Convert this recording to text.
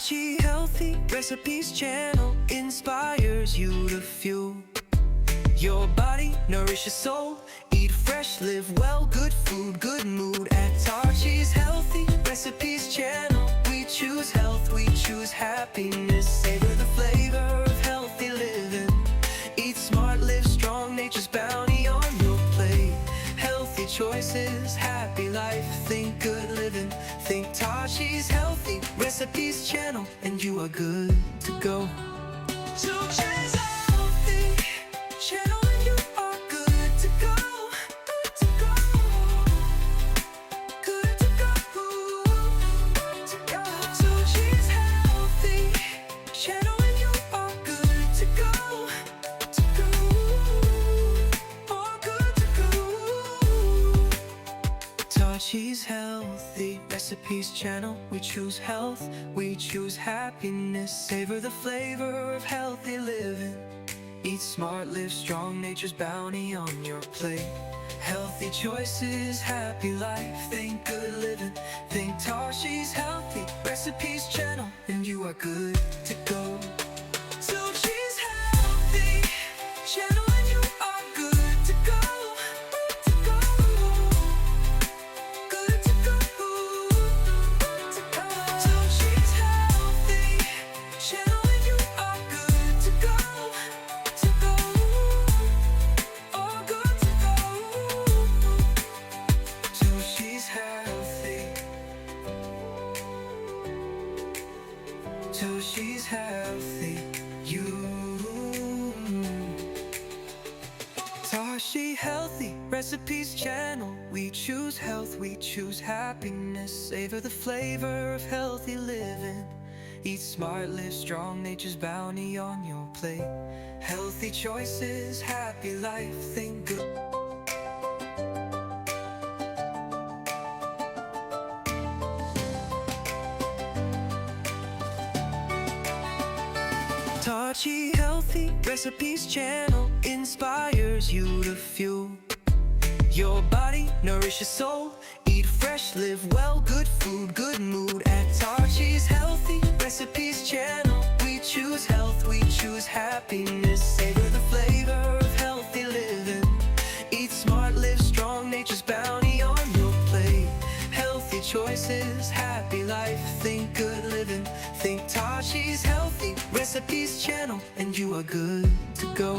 Tachi Healthy Recipes channel inspires you to fuel your body, nourish your soul. Eat fresh, live well, good food, good mood. At Tachi's Healthy Recipes channel, we choose health, we choose happiness. Savor the flavor of healthy living. Eat smart, live strong, nature's bounty on your plate. Healthy choices, happy life, think good living. Think Tachi's Healthy Recipes channel, and you are good to go. Tachi's Healthy channel, and you are good to go. Good to go. Good to go. Good to go. Tachi's Healthy channel, and you are good to go. To go. Oh, good to go. Tachi's Healthy Recipes channel, we choose health, we choose happiness. Savor the flavor of healthy living. Eat smart, live strong, nature's bounty on your plate. Healthy choices, happy life, think good living. Think Tachi's Healthy Recipes channel, and you are good to go. Tachi's Healthy channel, and you are good to go. Good to go. Good to go. Good to go. Tachi's Healthy channel, and you are good to go. To go. Oh, good to go. Tachi's Healthy. Tachi's Healthy. Tachi Healthy Recipes channel, we choose health, we choose happiness. Savor the flavor of healthy living. Eat smart, live strong, nature's bounty on your plate. Healthy choices, happy life, think good. Tachi Healthy Recipes channel inspires you to fuel your body, nourish your soul. Eat fresh, live well, good food, good mood. At Tachi's Healthy Recipes channel, we choose health, we choose happiness. Savor the flavor of healthy living. Eat smart, live strong, nature's bounty on your plate. Healthy choices, happy life, think good living. Think Tachi's Healthy Recipes channel, and you are good to go.